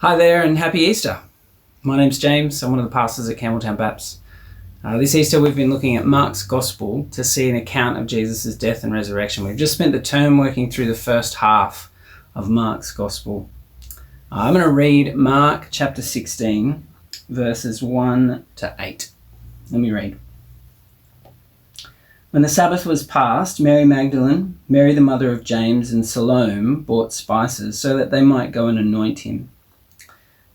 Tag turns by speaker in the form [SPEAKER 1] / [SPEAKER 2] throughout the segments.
[SPEAKER 1] Hi there and happy Easter. My name's James. I'm one of the pastors at Campbelltown Baptist. This Easter we've been looking at Mark's Gospel to see an account of Jesus' death and resurrection. We've just spent the term working through the first half of Mark's Gospel. I'm going to read Mark chapter 16, verses 1 to 8. Let me read. When the Sabbath was past, Mary Magdalene, Mary the mother of James, and Salome bought spices so that they might go and anoint him.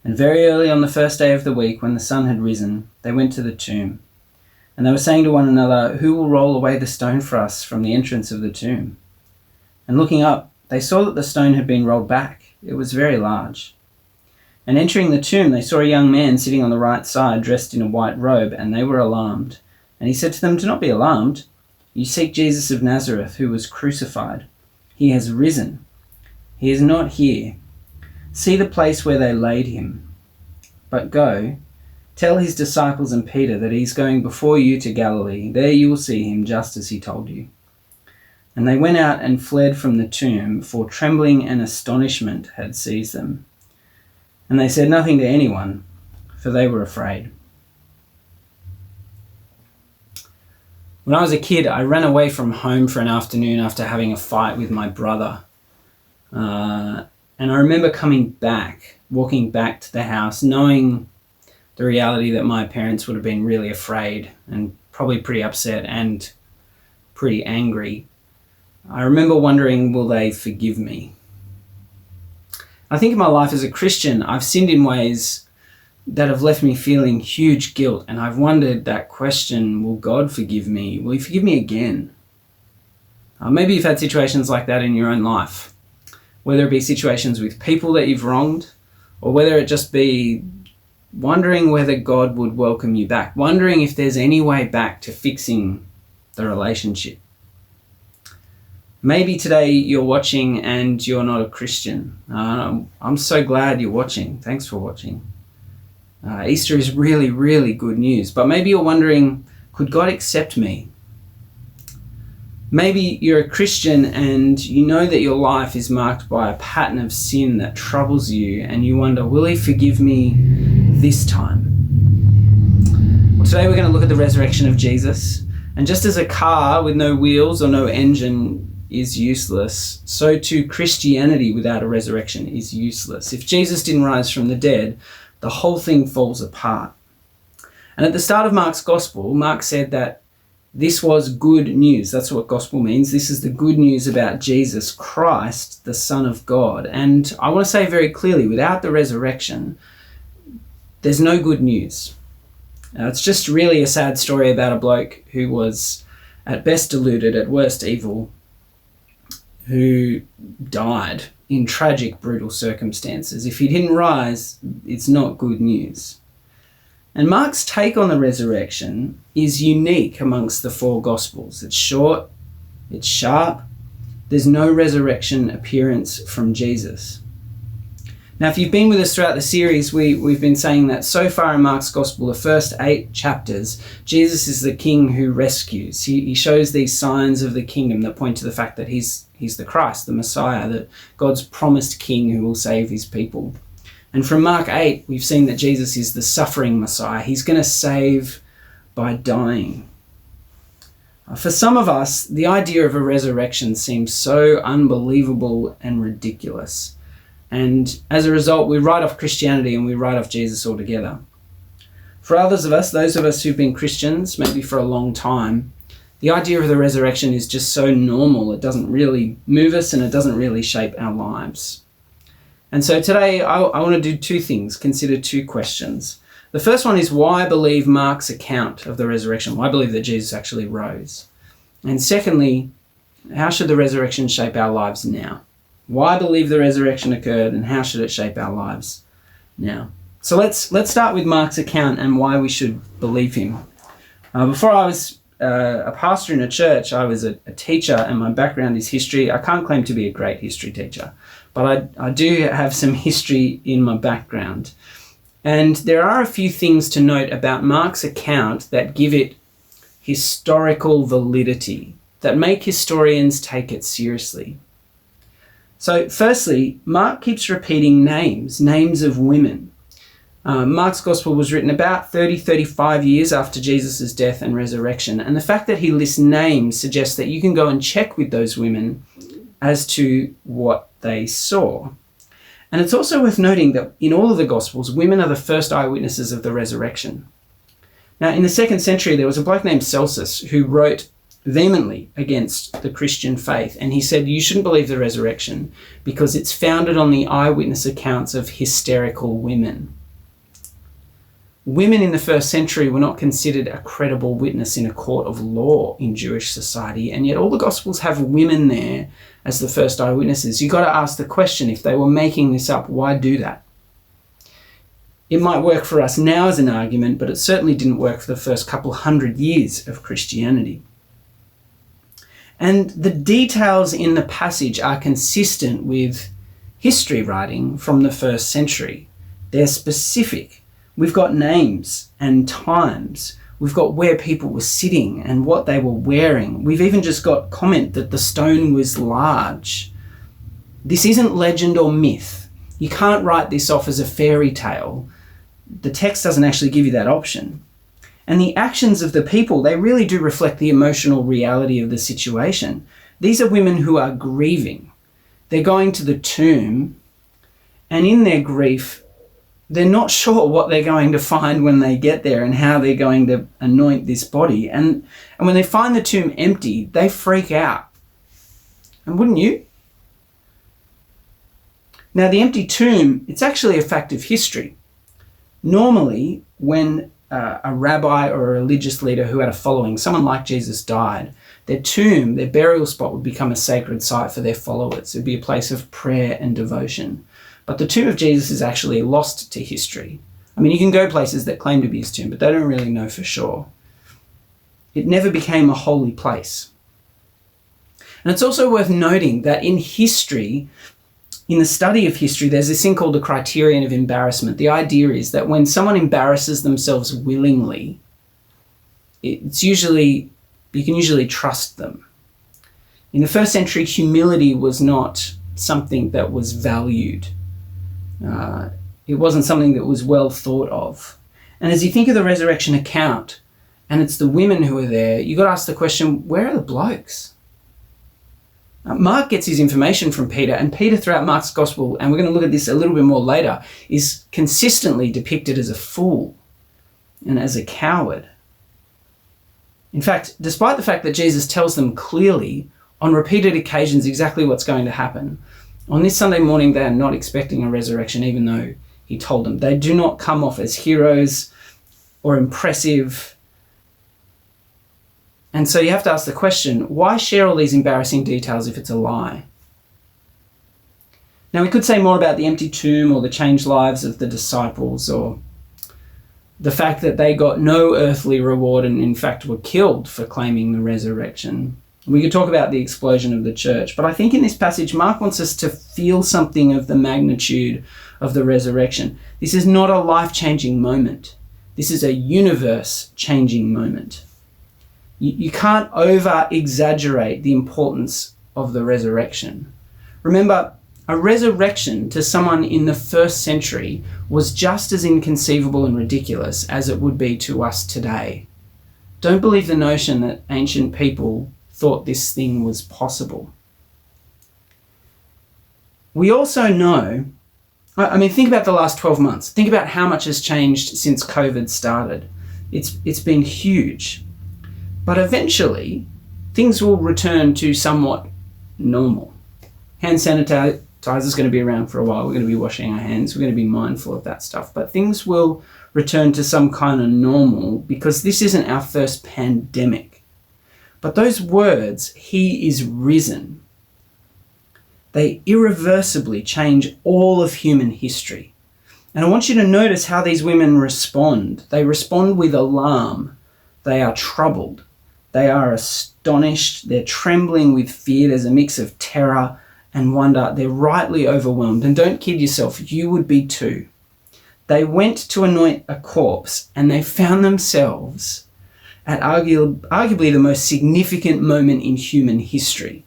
[SPEAKER 1] And very early on the first day of the week, when the sun had risen, they went to the tomb. And they were saying to one another, "Who will roll away the stone for us from the entrance of the tomb?" And looking up, they saw that the stone had been rolled back. It was very large. And entering the tomb, they saw a young man sitting on the right side, dressed in a white robe, and they were alarmed. And he said to them, "Do not be alarmed. You seek Jesus of Nazareth, who was crucified. He has risen. He is not here. See the place where they laid him. But go, tell his disciples and Peter that he's going before you to Galilee. There you will see him, just as he told you." And they went out and fled from the tomb, for trembling and astonishment had seized them. And they said nothing to anyone, for they were afraid. When I was a kid, I ran away from home for an afternoon after having a fight with my brother. And I remember walking back to the house, knowing the reality that my parents would have been really afraid and probably pretty upset and pretty angry. I remember wondering, will they forgive me? I think in my life as a Christian, I've sinned in ways that have left me feeling huge guilt, and I've wondered that question, will God forgive me? Will he forgive me again? Maybe you've had situations like that in your own life. Whether it be situations with people that you've wronged, or whether it just be wondering whether God would welcome you back, wondering if there's any way back to fixing the relationship. Maybe today you're watching and you're not a Christian. I'm so glad you're watching. Thanks for watching. Easter is really, really good news. But maybe you're wondering, could God accept me? Maybe you're a Christian and you know that your life is marked by a pattern of sin that troubles you, and you wonder, will he forgive me this time? Well, today we're going to look at the resurrection of Jesus. And just as a car with no wheels or no engine is useless, so too Christianity without a resurrection is useless. If Jesus didn't rise from the dead, the whole thing falls apart. And at the start of Mark's Gospel, Mark said that this was good news. That's what gospel means. This is the good news about Jesus Christ, the Son of God. And I want to say very clearly, without the resurrection, there's no good news. It's just really a sad story about a bloke who was at best deluded, at worst evil, who died in tragic, brutal circumstances. If he didn't rise, it's not good news. And Mark's take on the resurrection is unique amongst the four Gospels. It's short, it's sharp, there's no resurrection appearance from Jesus. Now, if you've been with us throughout the series, we've been saying that so far in Mark's Gospel, the first 8 chapters, Jesus is the King who rescues. He shows these signs of the kingdom that point to the fact that he's the Christ, the Messiah, that God's promised King who will save his people. And from Mark 8, we've seen that Jesus is the suffering Messiah. He's going to save by dying. For some of us, the idea of a resurrection seems so unbelievable and ridiculous. And as a result, we write off Christianity and we write off Jesus altogether. For others of us, those of us who've been Christians, maybe for a long time, the idea of the resurrection is just so normal. It doesn't really move us and it doesn't really shape our lives. And so today I want to do two things, consider two questions. The first one is why believe Mark's account of the resurrection? Why believe that Jesus actually rose? And secondly, how should the resurrection shape our lives now? Why believe the resurrection occurred and how should it shape our lives now? So let's start with Mark's account and why we should believe him. Before I was a pastor in a church, I was a teacher and my background is history. I can't claim to be a great history teacher, but I do have some history in my background. And there are a few things to note about Mark's account that give it historical validity, that make historians take it seriously. So firstly, Mark keeps repeating names of women. Mark's gospel was written about 35 years after Jesus' death and resurrection. And the fact that he lists names suggests that you can go and check with those women as to what they saw. And it's also worth noting that in all of the gospels, women are the first eyewitnesses of the resurrection. Now, in the 2nd century, there was a bloke named Celsus who wrote vehemently against the Christian faith. And he said, you shouldn't believe the resurrection because it's founded on the eyewitness accounts of hysterical women. Women in the 1st century were not considered a credible witness in a court of law in Jewish society, and yet all the Gospels have women there as the first eyewitnesses. You've got to ask the question, if they were making this up, why do that? It might work for us now as an argument, but it certainly didn't work for the first couple hundred years of Christianity. And the details in the passage are consistent with history writing from the 1st century. They're specific. We've got names and times. We've got where people were sitting and what they were wearing. We've even just got comment that the stone was large. This isn't legend or myth. You can't write this off as a fairy tale. The text doesn't actually give you that option. And the actions of the people, they really do reflect the emotional reality of the situation. These are women who are grieving. They're going to the tomb, and in their grief, they're not sure what they're going to find when they get there and how they're going to anoint this body. And when they find the tomb empty, they freak out. And wouldn't you? Now, the empty tomb, it's actually a fact of history. Normally, when a rabbi or a religious leader who had a following, someone like Jesus, died, their tomb, their burial spot would become a sacred site for their followers. It would be a place of prayer and devotion. But the tomb of Jesus is actually lost to history. I mean, you can go places that claim to be his tomb, but they don't really know for sure. It never became a holy place. And it's also worth noting that in history, in the study of history, there's this thing called the criterion of embarrassment. The idea is that when someone embarrasses themselves willingly, you can usually trust them. In the 1st century, humility was not something that was valued. It wasn't something that was well thought of. And as you think of the resurrection account, and it's the women who are there, you've got to ask the question, where are the blokes? Mark gets his information from Peter, and Peter throughout Mark's gospel, and we're going to look at this a little bit more later, is consistently depicted as a fool and as a coward. In fact, despite the fact that Jesus tells them clearly on repeated occasions exactly what's going to happen, on this Sunday morning they are not expecting a resurrection, even though he told them. They do not come off as heroes or impressive. And so you have to ask the question, why share all these embarrassing details if it's a lie? Now, we could say more about the empty tomb or the changed lives of the disciples, or the fact that they got no earthly reward and in fact were killed for claiming the resurrection. We could talk about the explosion of the church, but I think in this passage, Mark wants us to feel something of the magnitude of the resurrection. This is not a life-changing moment. This is a universe-changing moment. You can't over-exaggerate the importance of the resurrection. Remember, a resurrection to someone in the 1st century was just as inconceivable and ridiculous as it would be to us today. Don't believe the notion that ancient people thought this thing was possible. We also know, think about the last 12 months. Think about how much has changed since COVID started. It's been huge. But eventually, things will return to somewhat normal. Hand sanitizer is going to be around for a while. We're going to be washing our hands. We're going to be mindful of that stuff. But things will return to some kind of normal because this isn't our first pandemic. But those words, he is risen, they irreversibly change all of human history. And I want you to notice how these women respond. They respond with alarm. They are troubled. They are astonished. They're trembling with fear. There's a mix of terror and wonder. They're rightly overwhelmed. And don't kid yourself, you would be too. They went to anoint a corpse and they found themselves at arguably the most significant moment in human history.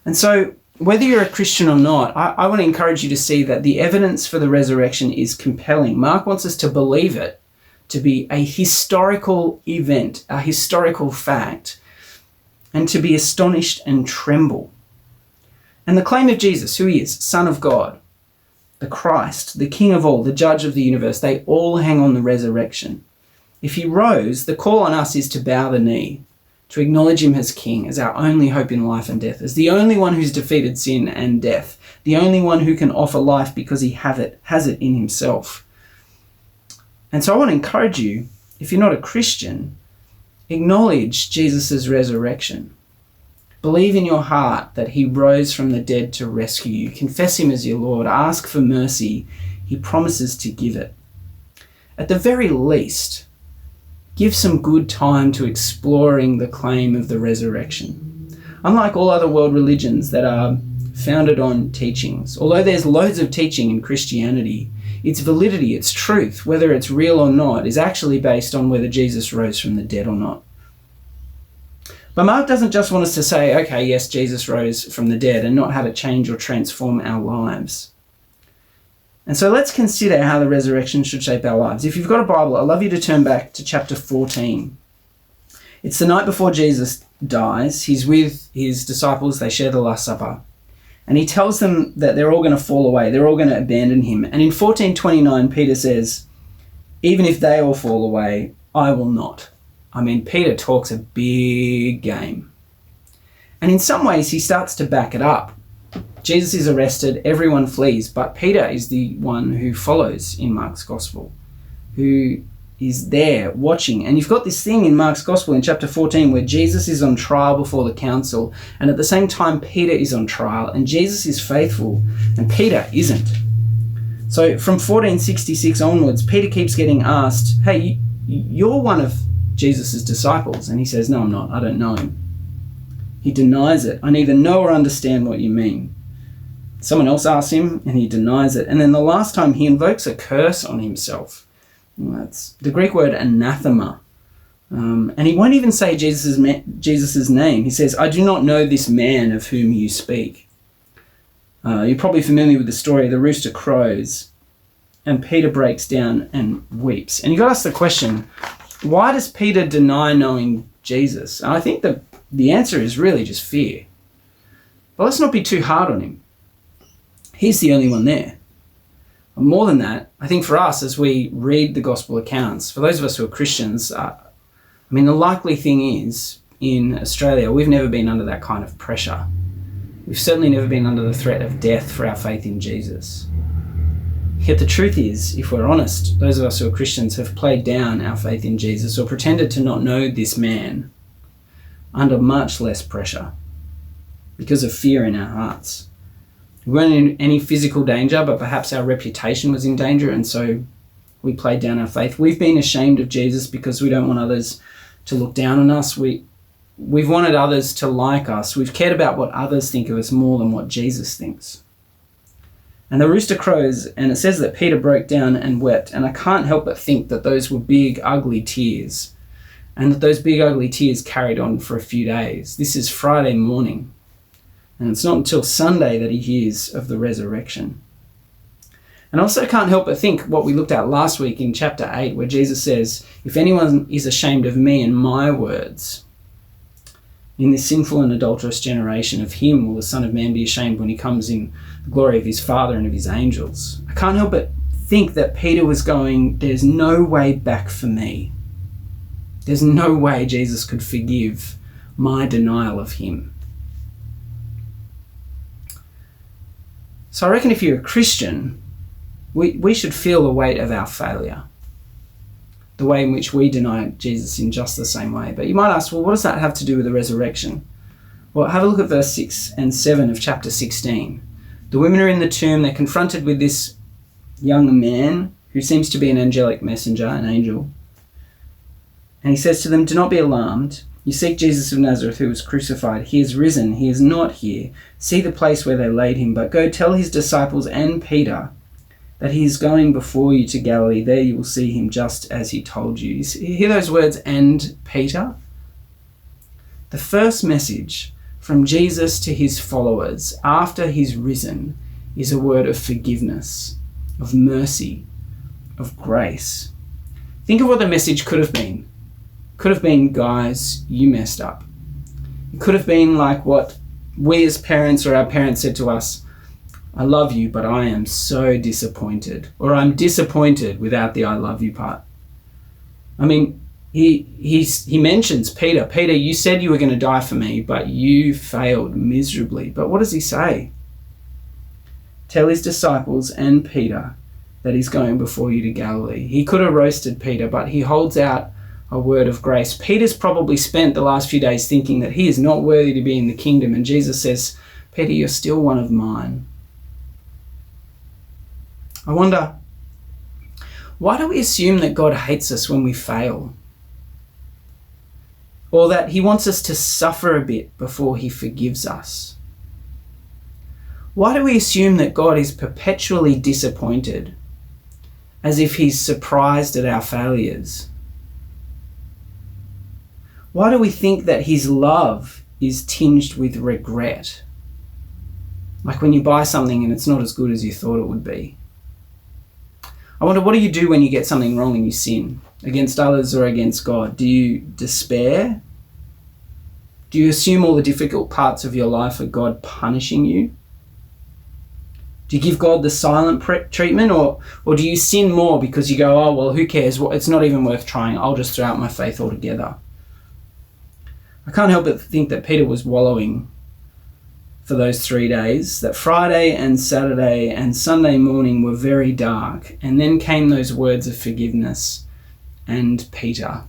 [SPEAKER 1] And so whether you're a Christian or not, I want to encourage you to see that the evidence for the resurrection is compelling. Mark wants us to believe it to be a historical event, a historical fact, and to be astonished and tremble. And the claim of Jesus, who he is, Son of God, the Christ, the King of all, the Judge of the universe, they all hang on the resurrection. If he rose, the call on us is to bow the knee, to acknowledge him as King, as our only hope in life and death, as the only one who's defeated sin and death, the only one who can offer life because he has it in himself. And so I want to encourage you, if you're not a Christian, acknowledge Jesus' resurrection. Believe in your heart that he rose from the dead to rescue you. Confess him as your Lord. Ask for mercy. He promises to give it. At the very least, give some good time to exploring the claim of the resurrection. Unlike all other world religions that are founded on teachings, although there's loads of teaching in Christianity, its validity, its truth, whether it's real or not, is actually based on whether Jesus rose from the dead or not. But Mark doesn't just want us to say, okay, yes, Jesus rose from the dead, and not have it change or transform our lives. And so let's consider how the resurrection should shape our lives. If you've got a Bible, I'd love you to turn back to chapter 14. It's the night before Jesus dies. He's with his disciples. They share the Last Supper. And he tells them that they're all going to fall away. They're all going to abandon him. And in 14:29, Peter says, even if they all fall away, I will not. I mean, Peter talks a big game. And in some ways, he starts to back it up. Jesus is arrested, everyone flees, but Peter is the one who follows in Mark's Gospel, who is there watching. And you've got this thing in Mark's Gospel in chapter 14 where Jesus is on trial before the council, and at the same time Peter is on trial, and Jesus is faithful and Peter isn't. So from 1466 onwards, Peter keeps getting asked, hey, you're one of Jesus' disciples. And he says, no, I'm not. I don't know him. He denies it. I neither know or understand what you mean. Someone else asks him and he denies it. And then the last time he invokes a curse on himself. That's the Greek word anathema. And he won't even say Jesus's name. He says, I do not know this man of whom you speak. You're probably familiar with the story. The rooster crows and Peter breaks down and weeps. And you've got to ask the question, why does Peter deny knowing Jesus? And I think the answer is really just fear. But let's not be too hard on him. He's the only one there. And more than that, I think for us, as we read the gospel accounts, for those of us who are Christians, the likely thing is, in Australia, we've never been under that kind of pressure. We've certainly never been under the threat of death for our faith in Jesus. Yet the truth is, if we're honest, those of us who are Christians have played down our faith in Jesus or pretended to not know this man under much less pressure because of fear in our hearts. We weren't in any physical danger, but perhaps our reputation was in danger, and so we played down our faith. We've been ashamed of Jesus because we don't want others to look down on us. We've wanted others to like us. We've cared about what others think of us more than what Jesus thinks. And the rooster crows, and it says that Peter broke down and wept, and I can't help but think that those were big, ugly tears, and that those big, ugly tears carried on for a few days. This is Friday morning, and it's not until Sunday that he hears of the resurrection. And I also can't help but think what we looked at last week in chapter 8, where Jesus says, if anyone is ashamed of me and my words, in this sinful and adulterous generation, of him will the Son of Man be ashamed when he comes in the glory of his Father and of his angels. I can't help but think that Peter was going, there's no way back for me. There's no way Jesus could forgive my denial of him. So I reckon if you're a Christian, we should feel the weight of our failure, the way in which we deny Jesus in just the same way. But you might ask, well, what does that have to do with the resurrection? Well, have a look at verse 6 and 7 of chapter 16. The women are in the tomb. They're confronted with this young man who seems to be an angelic messenger, an angel. And he says to them, do not be alarmed. You seek Jesus of Nazareth who was crucified. He is risen. He is not here. See the place where they laid him. But go tell his disciples and Peter that he is going before you to Galilee. There you will see him just as he told you. You hear those words, and Peter? The first message from Jesus to his followers after he's risen is a word of forgiveness, of mercy, of grace. Think of what the message could have been. Could have been, guys, you messed up. It could have been like what we as parents or our parents said to us, I love you, but I am so disappointed. Or I'm disappointed without the I love you part. I mean, he mentions Peter. Peter, you said you were going to die for me, but you failed miserably. But what does he say? Tell his disciples and Peter that he's going before you to Galilee. He could have roasted Peter, but he holds out a word of grace. Peter's probably spent the last few days thinking that he is not worthy to be in the kingdom. And Jesus says, Peter, you're still one of mine. I wonder, why do we assume that God hates us when we fail? Or that he wants us to suffer a bit before he forgives us? Why do we assume that God is perpetually disappointed, as if he's surprised at our failures? Why do we think that his love is tinged with regret? Like when you buy something and it's not as good as you thought it would be. I wonder, what do you do when you get something wrong and you sin against others or against God? Do you despair? Do you assume all the difficult parts of your life are God punishing you? Do you give God the silent treatment, or do you sin more because you go, oh, well, who cares? It's not even worth trying. I'll just throw out my faith altogether. I can't help but think that Peter was wallowing for those 3 days, that Friday and Saturday and Sunday morning were very dark. And then came those words of forgiveness and Peter.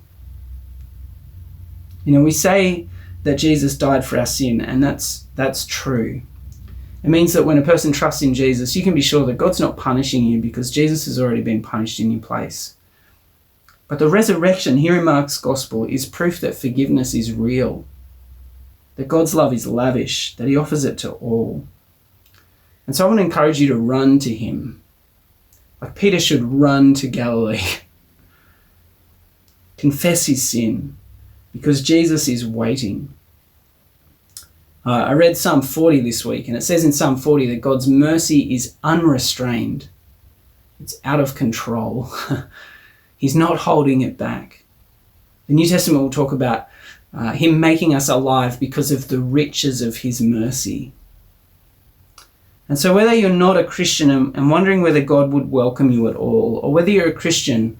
[SPEAKER 1] You know, we say that Jesus died for our sin, and that's true. It means that when a person trusts in Jesus, you can be sure that God's not punishing you because Jesus has already been punished in your place. But the resurrection here in Mark's gospel is proof that forgiveness is real, that God's love is lavish, that he offers it to all. And so I want to encourage you to run to him. Like Peter should run to Galilee. Confess his sin, because Jesus is waiting. I read Psalm 40 this week, and it says in Psalm 40 that God's mercy is unrestrained. It's out of control. He's not holding it back. The New Testament will talk about him making us alive because of the riches of his mercy. And so whether you're not a Christian and wondering whether God would welcome you at all, or whether you're a Christian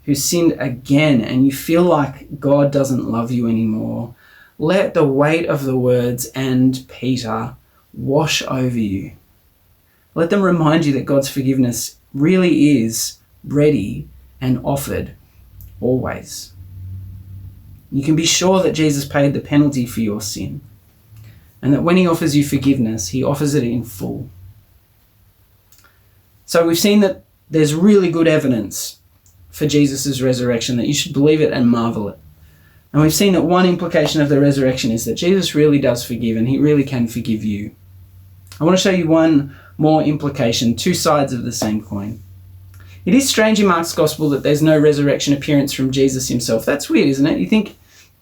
[SPEAKER 1] who sinned again and you feel like God doesn't love you anymore, let the weight of the words and Peter wash over you. Let them remind you that God's forgiveness really is ready and offered always. You can be sure that Jesus paid the penalty for your sin, and that when he offers you forgiveness, he offers it in full. So we've seen that there's really good evidence for Jesus' resurrection, that you should believe it and marvel at. And we've seen that one implication of the resurrection is that Jesus really does forgive, and he really can forgive you. I want to show you one more implication, two sides of the same coin. It is strange in Mark's gospel that there's no resurrection appearance from Jesus himself. That's weird, isn't it?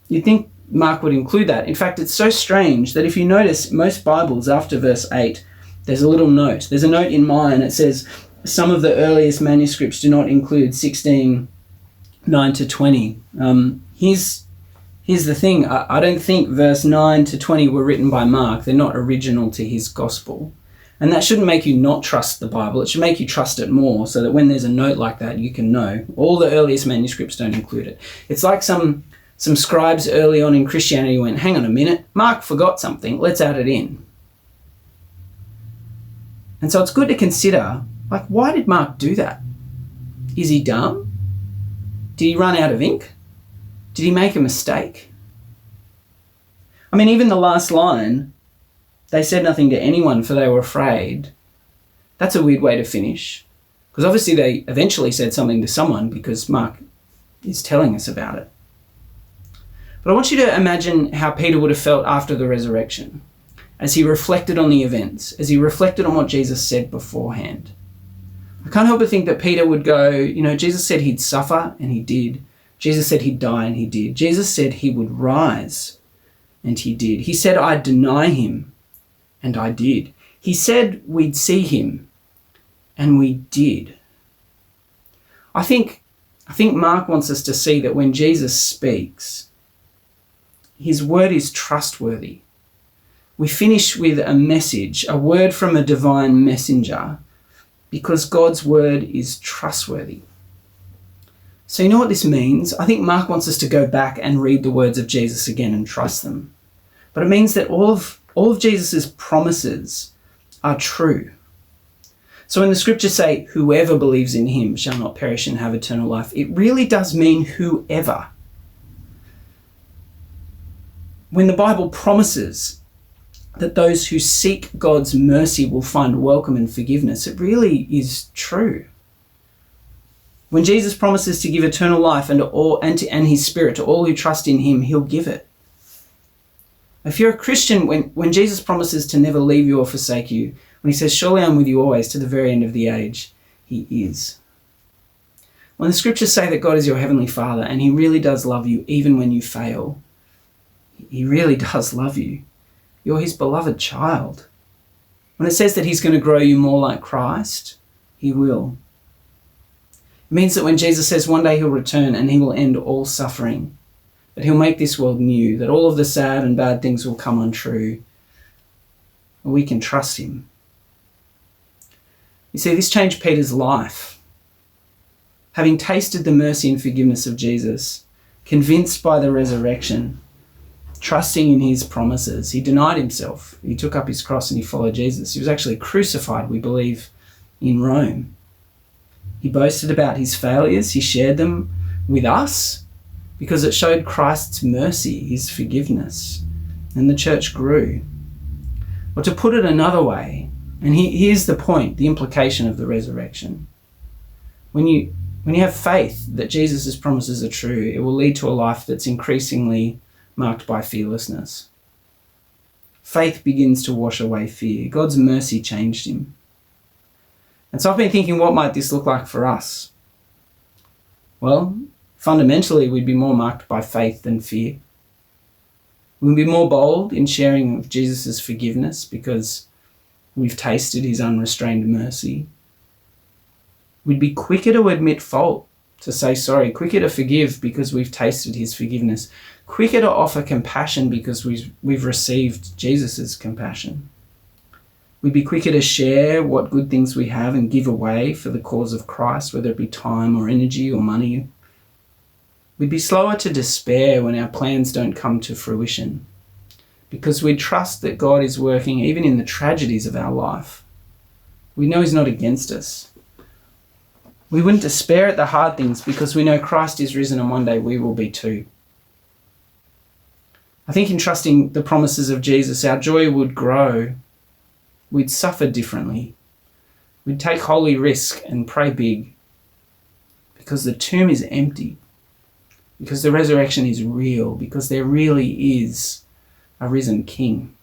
[SPEAKER 1] You'd think Mark would include that. In fact, it's so strange that if you notice, most Bibles after verse 8, there's a little note. There's a note in mine. It says, some of the earliest manuscripts do not include 16:9 to 20. Here's the thing. I don't think verse 9 to 20 were written by Mark. They're not original to his gospel. And that shouldn't make you not trust the Bible. It should make you trust it more, so that when there's a note like that, you can know. All the earliest manuscripts don't include it. It's like some scribes early on in Christianity went, hang on a minute, Mark forgot something, let's add it in. And so it's good to consider, like, why did Mark do that? Is he dumb? Did he run out of ink? Did he make a mistake? I mean, even the last line, they said nothing to anyone for they were afraid. That's a weird way to finish. Because obviously they eventually said something to someone, because Mark is telling us about it. But I want you to imagine how Peter would have felt after the resurrection, as he reflected on the events, as he reflected on what Jesus said beforehand. I can't help but think that Peter would go, Jesus said he'd suffer, and he did. Jesus said he'd die, and he did. Jesus said he would rise, and he did. He said I'd deny him, and I did. He said we'd see him, and we did. I think Mark wants us to see that when Jesus speaks, his word is trustworthy. We finish with a message, a word from a divine messenger, because God's word is trustworthy. So you know what this means? I think Mark wants us to go back and read the words of Jesus again and trust them. But it means that all of Jesus' promises are true. So when the scriptures say, whoever believes in him shall not perish and have eternal life, it really does mean whoever. When the Bible promises that those who seek God's mercy will find welcome and forgiveness, it really is true. When Jesus promises to give eternal life and his spirit to all who trust in him, he'll give it. If you're a Christian, when Jesus promises to never leave you or forsake you, when he says, surely I'm with you always to the very end of the age, he is. When the scriptures say that God is your heavenly Father and he really does love you even when you fail, he really does love you. You're his beloved child. When it says that he's going to grow you more like Christ, he will. It means that when Jesus says one day he'll return and he will end all suffering, that he'll make this world new, that all of the sad and bad things will come untrue, we can trust him. You see, this changed Peter's life. Having tasted the mercy and forgiveness of Jesus, convinced by the resurrection, trusting in his promises, he denied himself. He took up his cross and he followed Jesus. He was actually crucified, we believe, in Rome. He boasted about his failures. He shared them with us because it showed Christ's mercy, his forgiveness, and the church grew. Or to put it another way, and here's the point, the implication of the resurrection. When you have faith that Jesus' promises are true, it will lead to a life that's increasingly marked by fearlessness. Faith begins to wash away fear. God's mercy changed him. And so I've been thinking, what might this look like for us? Well, fundamentally, we'd be more marked by faith than fear. We'd be more bold in sharing of Jesus' forgiveness because we've tasted his unrestrained mercy. We'd be quicker to admit fault, to say sorry, quicker to forgive because we've tasted his forgiveness, quicker to offer compassion because we've received Jesus' compassion. We'd be quicker to share what good things we have and give away for the cause of Christ, whether it be time or energy or money. We'd be slower to despair when our plans don't come to fruition because we trust that God is working even in the tragedies of our life. We know he's not against us. We wouldn't despair at the hard things because we know Christ is risen and one day we will be too. I think in trusting the promises of Jesus, our joy would grow. We'd suffer differently. We'd take holy risk and pray big because the tomb is empty, because the resurrection is real, because there really is a risen King.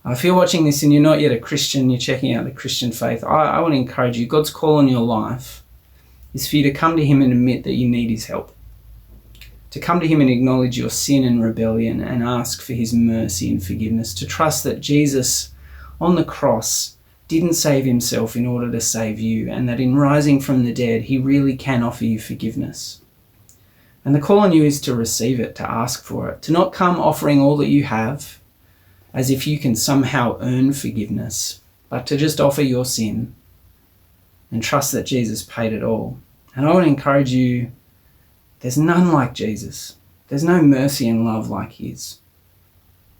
[SPEAKER 1] If you're watching this and you're not yet a Christian, you're checking out the Christian faith, I want to encourage you. God's call on your life is for you to come to him and admit that you need his help. To come to him and acknowledge your sin and rebellion and ask for his mercy and forgiveness. To trust that Jesus on the cross didn't save himself in order to save you, and that in rising from the dead, he really can offer you forgiveness. And the call on you is to receive it, to ask for it, to not come offering all that you have as if you can somehow earn forgiveness, but to just offer your sin and trust that Jesus paid it all. And I want to encourage you, there's none like Jesus. There's no mercy and love like his.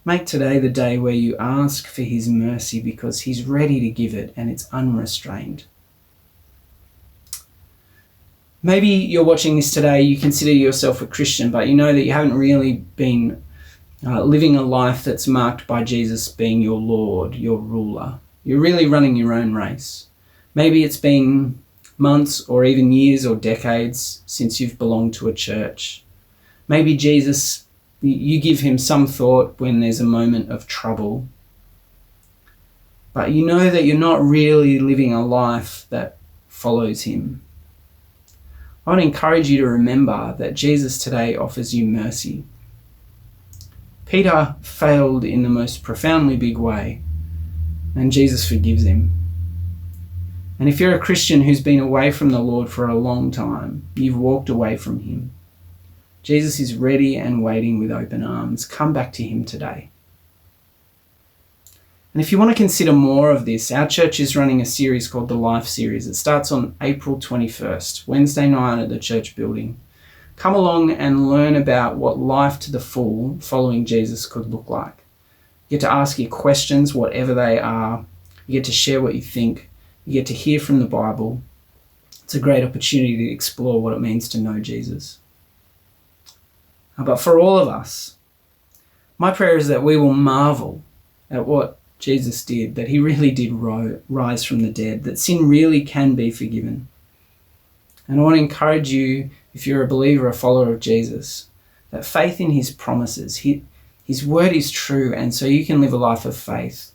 [SPEAKER 1] Make today the day where you ask for his mercy because he's ready to give it and it's unrestrained. Maybe you're watching this today, you consider yourself a Christian, but you know that you haven't really been living a life that's marked by Jesus being your Lord, your ruler. You're really running your own race. Maybe it's been months or even years or decades since you've belonged to a church. Maybe Jesus, you give him some thought when there's a moment of trouble. But you know that you're not really living a life that follows him. I want to encourage you to remember that Jesus today offers you mercy. Peter failed in the most profoundly big way, and Jesus forgives him. And if you're a Christian who's been away from the Lord for a long time, you've walked away from him, Jesus is ready and waiting with open arms. Come back to him today. And if you want to consider more of this, our church is running a series called the Life Series. It starts on April 21st, Wednesday night at the church building. Come along and learn about what life to the full following Jesus could look like. You get to ask your questions, whatever they are. You get to share what you think. You get to hear from the Bible. It's a great opportunity to explore what it means to know Jesus. But for all of us, my prayer is that we will marvel at what Jesus did, that he really did rise from the dead, that sin really can be forgiven. And I want to encourage you, if you're a believer, a follower of Jesus, that faith in his promises, his word is true, and so you can live a life of faith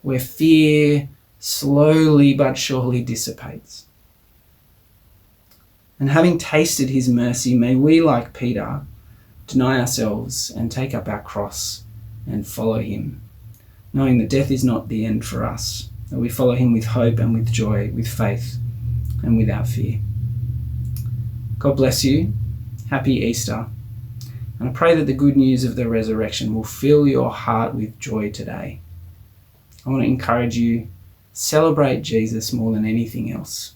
[SPEAKER 1] where fear slowly but surely dissipates. And having tasted his mercy, may we, like Peter, deny ourselves and take up our cross and follow him, knowing that death is not the end for us, that we follow him with hope and with joy, with faith and without fear. God bless you. Happy Easter. And I pray that the good news of the resurrection will fill your heart with joy today. I want to encourage you, celebrate Jesus more than anything else.